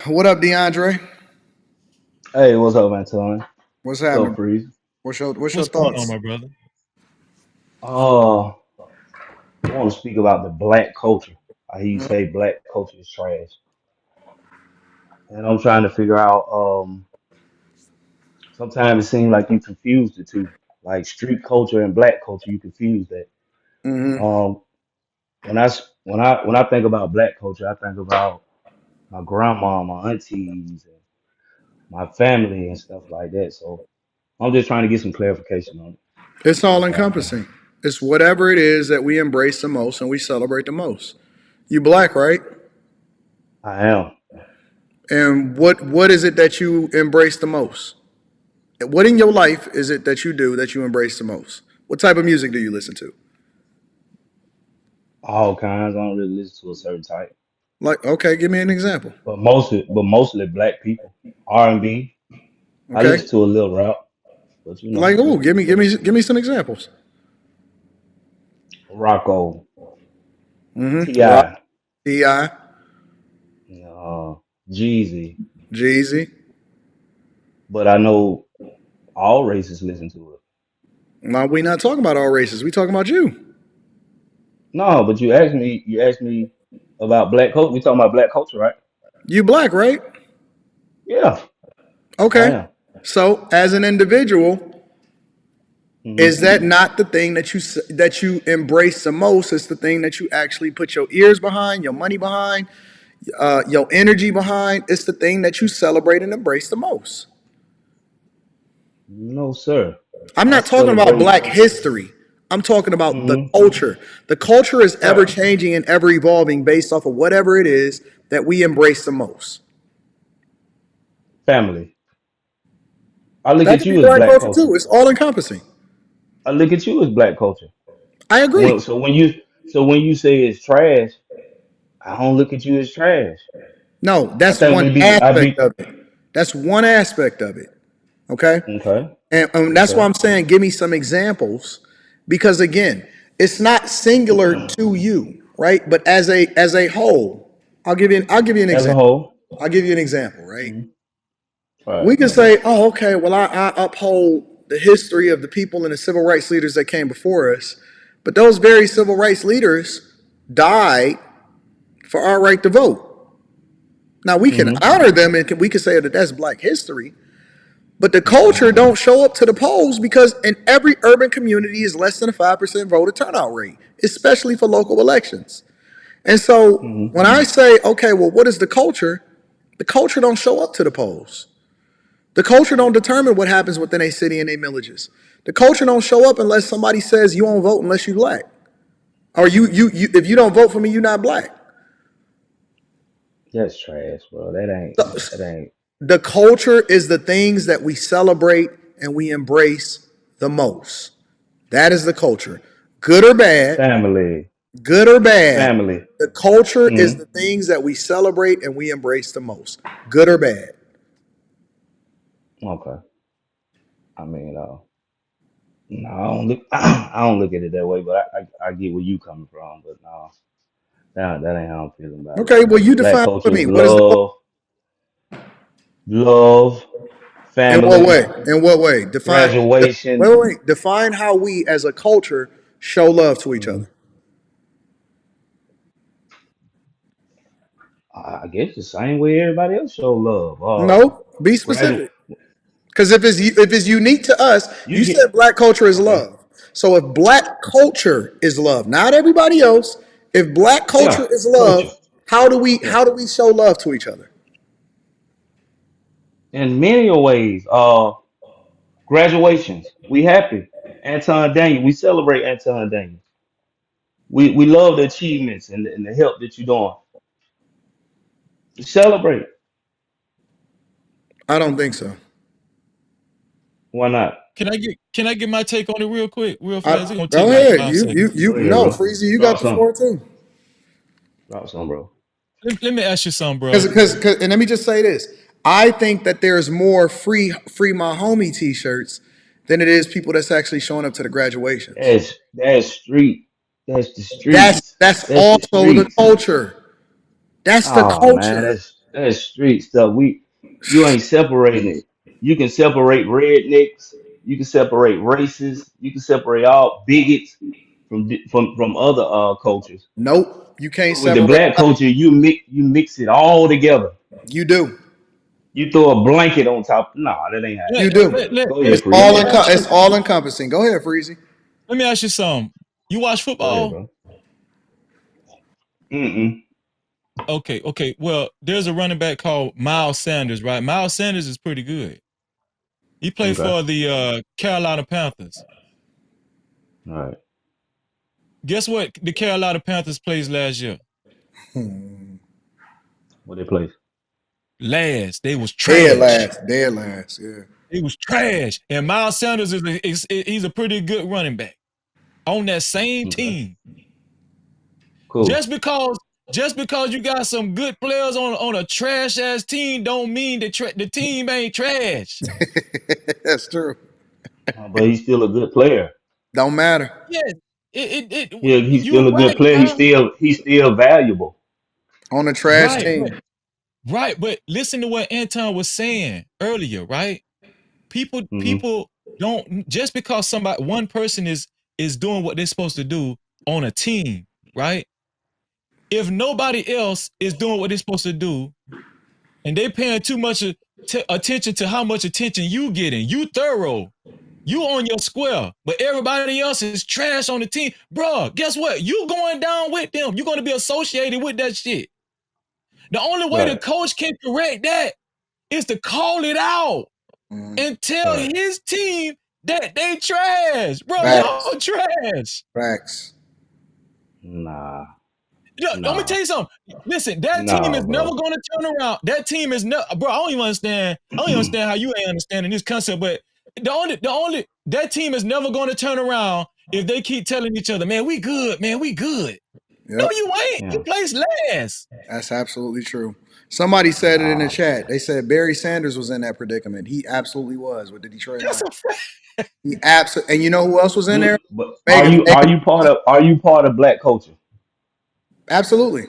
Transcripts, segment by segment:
What up, DeAndre? Hey, what's up, Anton? What's What's happening? up, Freezy? What's your What's going on, thoughts? my brother? Uh, I want to speak about the black culture. I hear you Mhm. say black culture is trash, and I'm trying to figure out. Sometimes it seems like you confuse the two, like street culture and black culture. You confuse that. Um, when I think about black culture, I think about my grandma, my aunties, and my family and stuff like that. So I'm just trying to get some clarification on it. It's all That's all. encompassing. It's whatever it is that we embrace the most and we celebrate the most. You black, right? I am. And what is it that you embrace the most? What in your life is it that you do that you embrace the most? What type of music do you listen to? All kinds. I don't really listen to a certain type. Like, okay, give me an example. But mostly black people. R&B. I Okay, listen to a little rap, but like, oh, just give me some examples. Rocco, Rock, Ti, Ti, uh, Jeezy. Jeezy. But I know all races listen to it. Now we not talking about all races. We talking about you. No, but you asked me about black culture. We talking about black culture, right? You black, right? Yeah, I Okay. am. So, as an individual, is Hmm. that not the thing that you embrace the most? It's the thing that you actually put your ears behind, your money behind, your energy behind. It's the thing that you celebrate and embrace the most. No, sir. I'm I not talking about celebrate. black history. I'm talking about the Hmm. culture. The culture is ever Right. changing and ever evolving based off of whatever it is that we embrace the most. Family. I look That at could be you as black black culture culture. too. It's all encompassing. I look at you as black culture. I agree. So when you say it's trash, I don't look at you as trash. No, I that's think one we be I aspect be of it. That's one aspect of it. Okay. okay. And that's why Okay. I'm saying give me some examples because again, it's not singular to you, right? But as a whole, I'll give you an As a example. whole. I'll give you an example, right? Mhm. All right. We can say, oh, okay, well, I uphold the history of the people and the civil rights leaders that came before us, but those very civil rights leaders died for our right to vote. Now we can Hmm. honor them and we can say that that's black history, but the culture don't show up to the polls because in every urban community is less than a 5% voter turnout rate, especially for local elections. And so Hmm. when I say, okay, well, what is the culture? The culture don't show up to the polls. The culture don't determine what happens within a city and a villages. The culture don't show up unless somebody says you won't vote unless you black, or you if you don't vote for me, you're not black. That's trash, bro. That ain't So, that ain't the culture is the things that we celebrate and we embrace the most. That is the culture. Good or bad, family. good or bad, Family. the culture is Hmm. the things that we celebrate and we embrace the most. Good or bad. Okay. I mean, no, I don't look I don't look at it that way, but I get where you coming from. But no, that ain't how I'm feeling about it. Okay, well, you Black define it for culture me. is What is the culture? love, In what family, way? In what way? graduation. Wait. Define how we as a culture show love to each Mhm. other. I guess the same way everybody else show love. No, be Graduate. specific. Because if it's unique to us, You you get said black culture is okay. love. So if black culture is love, not everybody else, if black culture Yeah, is culture. love, how do we Yeah. how do we show love to each other? In many ways, graduations. We happy. Anton Daniels. We celebrate Anton Daniels. We love the achievements and the help that you're doing. We celebrate. I don't think so. Why not? Can I get my take on it real quick, real fast? It's gonna take Go like ahead. 5 seconds. You Go ahead, no, bro. Freezy, you Drop got the some. floor too. Drop some, bro. Let me ask you something, bro. Because and let me just say this. I think that there's more free my homie t-shirts than it is people that's actually showing up to the graduations. That's street. That's the That's streets. that's That's the also the streets. culture. That's the Oh man, culture. That's street stuff. You ain't separating it. You can separate rednecks. You can separate races. You can separate all bigots from other cultures. Nope, you can't But with the separate. black culture, you mix it all together. You do. You throw a blanket on top. Nah, that ain't You Let, happening. do. Go let ahead, me Freezy. ask It's you. all encompassing. Go ahead, Freezy. Let me ask you something. You watch Go ahead, football? bro. Mm-mm. Okay, okay. Well, there's a running back called Miles Sanders, right? Miles Sanders is pretty good. He played Okay. for the Carolina Panthers. All right. Guess what? The Carolina Panthers plays last year. What they play? Last, they was Dead trash. last. Dead last. Yeah. They was trash. And Miles Sanders he's a pretty good running back on that same Okay. team. Cool. Just because just because you got some good players on a trash ass team don't mean the team ain't trash. That's true. But he's still a good player. Don't matter Yes, He's you still a good right, player. bro. He's still valuable. on a trash Right, team. but listen to what Anton was saying earlier, right? People Hmm. people don't just because somebody one person is doing what they're supposed to do on a team, right? If nobody else is doing what they're supposed to do and they paying too much attention to how much attention you getting, you thorough, you on your square, but everybody else is trash on the team, bro. Guess what? You going down with them. You're going to be associated with that shit. The only way the Right. coach can correct that is to call it out Mm, and tell Right. his team that they trash, bro. facts. Y'all trash. Facts. Nah. Let me Nah. tell you something. Listen, that team Nah, is never bro. going to turn around. That team is never, bro. I don't even understand. I don't even understand how you ain't understanding this concept. But that team is never going to turn around if they keep telling each other, "Man, we good. Man, we good." No, Yep. you ain't. You Yeah. placed last. That's absolutely true. Somebody said it in the Nah. chat. They said Barry Sanders was in that predicament. He absolutely was with the Detroit That's Lions. a fact. He absolutely, and you know who else was in there? But Megan. are you part of black culture? Absolutely.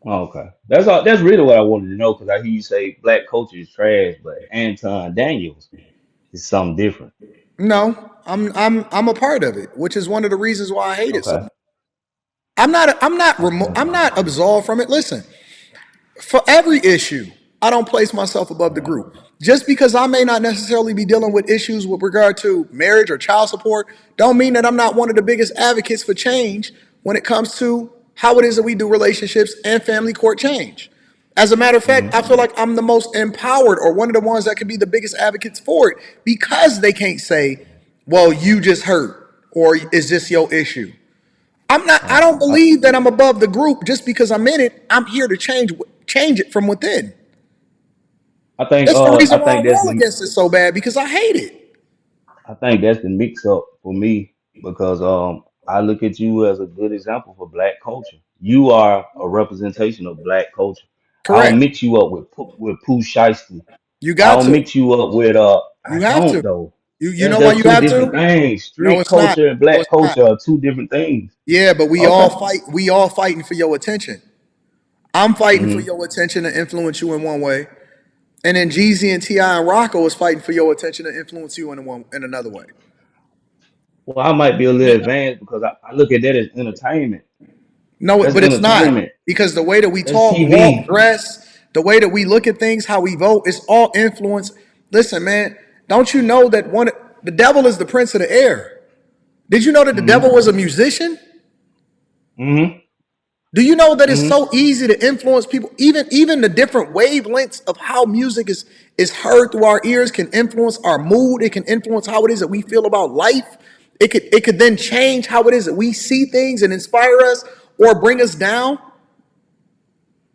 Oh, okay. That's really what I wanted to know because I hear you say black culture is trash, but Anton Daniels is something different. No, I'm a part of it, which is one of the reasons why I hate it so Okay. much. Okay. I'm not absolved from it. Listen, for every issue, I don't place myself above the Right. group. Just because I may not necessarily be dealing with issues with regard to marriage or child support, don't mean that I'm not one of the biggest advocates for change when it comes to how it is that we do relationships and family court change. As a matter of fact, Hmm. I feel like I'm the most empowered or one of the ones that could be the biggest advocates for it because they can't say, well, you just hurt or is this your issue? I Right. don't believe that I'm above the group just because I'm in it. I'm here to change it from within. It's the reason I why I think that's rail the against it so bad because I hate it. I think that's the mix up for me because I look at you as a good example for black culture. You are a representation of black culture. I don't Correct. mix you up with Pooh Shiesty. You I got don't to. mix you up with I You have don't to. though. You That's know why just you two have different to? things. No, Street it's not. culture and No, black it's not. culture are two different things. Yeah, but we all Okay. fight. We all fighting for your attention. I'm fighting for Hmm. your attention to influence you in one way, and then Jeezy and Ti and Rocco is fighting for your attention to influence you in another way. Well, I might be a Man, little advanced because I look at that as entertainment. No, That's but it's not entertainment. because the way that we That's talk, walk, TV. dress, the way that we look at things, how we vote, it's all influence. Listen, man, don't you know that the devil is the prince of the air? Did you know that the devil Hmm. was a musician? Hmm. Do you know that it's Hmm. so easy to influence people? Even the different wavelengths of how music is heard through our ears can influence our mood. It can influence how it is that we feel about life. It could then change how it is that we see things and inspire us or bring us down.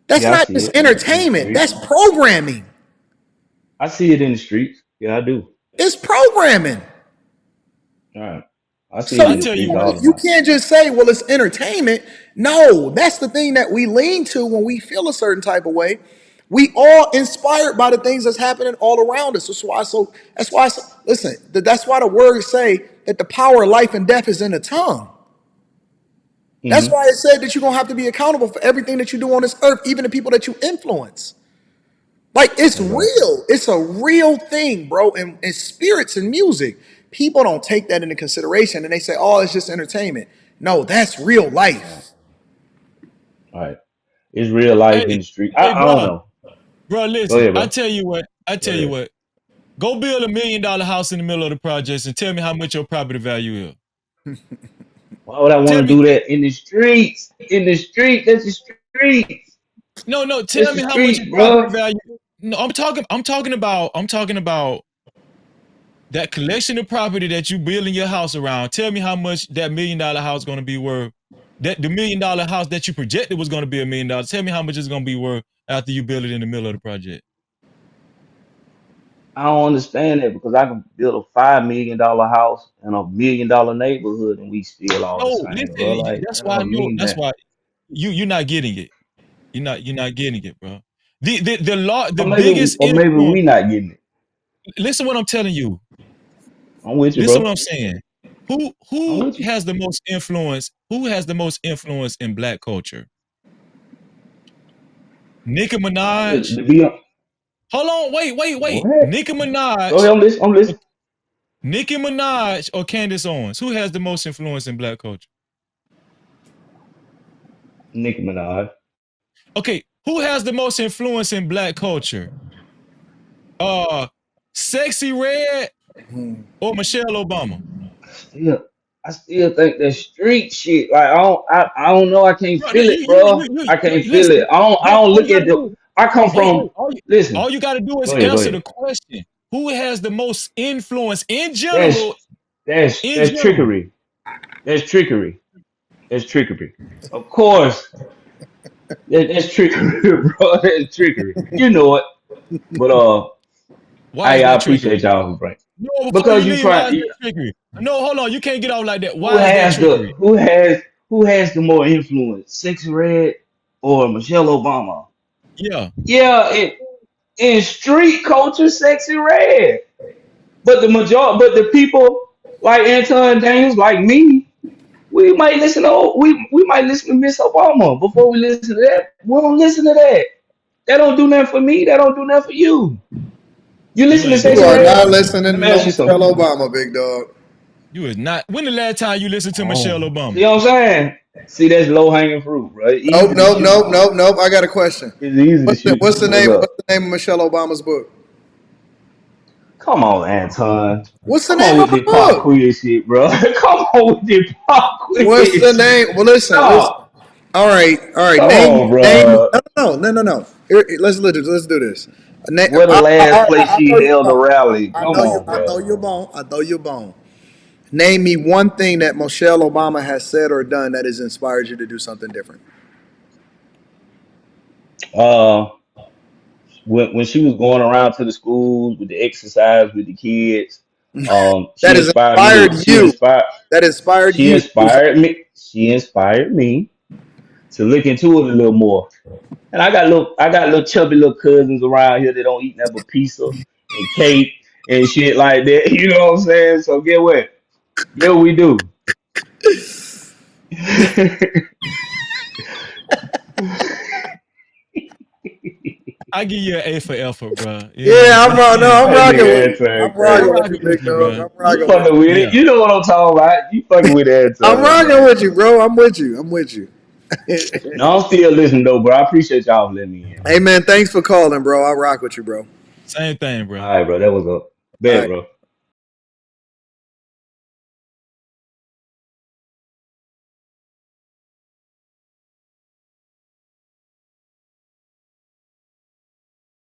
That's Yeah, I not see just it in the entertainment. streets. That's programming. I see it in the streets. Yeah, I do. It's programming. All right. I see So it I in the tell you streets what, all the you time. can't just say, well, it's entertainment. No, that's the thing that we lean to when we feel a certain type of way. We all inspired by the things that's happening all around us. Listen, that's why the words say that the power of life and death is in the tongue. That's Hmm. why it said that you're gonna have to be accountable for everything that you do on this earth, even the people that you influence. Like it's That's right. real. It's a real thing, bro. And spirits and music. People don't take that into consideration and they say, oh, it's just entertainment. No, that's real Right. life. Right. It's real life Hey, in the street. hey, I don't bro, know. bro, Go listen. ahead, I bro. tell you what. I Go tell you ahead. what. Go build $1 million house in the middle of the projects and tell me how much your property value is. Why would I want Tell to me, do that in the streets? In the street, that's the streets. no, no. That's Tell the me how much streets, your property bro. value. No, I'm talking about that collection of property that you building your house around. Tell me how much that $1 million house is going to be worth. That the $1 million house that you projected was going to be $1 million. Tell me how much it's going to be worth after you build it in the middle of the project. I don't understand that because I can build a $5 million house in a $1 million neighborhood and we still all the No, same, bro. listen. Like That's that why I don't know. mean That's that. why you're not getting it. You're not getting it, bro. The law, the biggest Or maybe influence. we not getting it. Listen, what I'm telling you. I'm with you, Listen, what bro. I'm saying. I'm Who with you. has the most influence? Who has the most influence in Black culture? Nicki Shit, Minaj. to be on. Hold on, Go wait. ahead. Nicki Go ahead. Minaj. I'm listening. Nicki Minaj or Candace Owens? Who has the most influence in Black culture? Nicki Minaj. Okay, who has the most influence in Black culture? Uh, Sexy Red or Michelle Obama? Still, I still think that street shit. Like I don't know. I can't Bro, feel it, bro. I can't feel listen, it. I bro. don't All you look gotta at the. do, I come hold from. on. All Listen. you gotta do is Go ahead. Go answer ahead. the question. Who has the most influence in general? That's In that's general, trickery. That's trickery. That's trickery. Of course, that's trickery, bro. That's trickery. You know it. But why is I that appreciate trickery? y'all, right? No, before you Because you leave, why try. is that trickery? No, hold on. You can't get off like that. Who Why is that has the trickery? who has the more influence, Sexy Red or Michelle Obama? Yeah, Yeah, in street culture, Sexy Red. But the people like Anton Daniels, like me, we might listen to Miss Obama before we listen to that. We don't listen to that. That don't do nothing for me. That don't do nothing for you. You you listen to ain't You Sexy doing are nothing Red? for not me. listening Let to me no ask you Michelle something. Obama, big dog. You is not. When the last time you listened to Michelle Oh, Obama? see what I'm saying? See, that's low hanging fruit, bro. It's Nope, easy to nope, shoot. nope, nope, nope. I got a question. It's easy to shoot. What's the What's name? up? What's the name of Michelle Obama's book? Come on, Anton. What's the Come on name of with her the pop book? quiz shit, bro. Come on with the pop What's the quiz. name? Well, listen. Stop. All right, all right. Come on, Name. bro. No. Let's do this. Where the last place I she know you held a won't. rally? I Come know you. on, I know bro. you won't. I know you won't. Name me one thing that Michelle Obama has said or done that has inspired you to do something different. Uh, when she was going around to the schools with the exercise with the kids, That she has inspired me to. inspired you. That inspired She you to do something. inspired me. She inspired me to look into it a little more. And I got little chubby little cousins around here that don't eat nothing but pizza and cake and shit like that. You know what I'm saying? So get what? Get what we do. I give you an A for effort, bro. You know, Yeah, no, I'm That rocking with nigga you. I'm Anton I'm rocking crazy. with you, rocking with big you, dog. bro. I'm You rocking with fucking with it. Yeah, You know what I'm talking about. You fucking with you. I'm Anton, rocking man. with you, bro. I'm with you. I'm with you. No, I'm still listening though, bro. I appreciate y'all for letting me in, Hey man. man, thanks for calling, bro. I rock with you, bro. same thing, All bro. right, bro. That was a All bet, right. bro.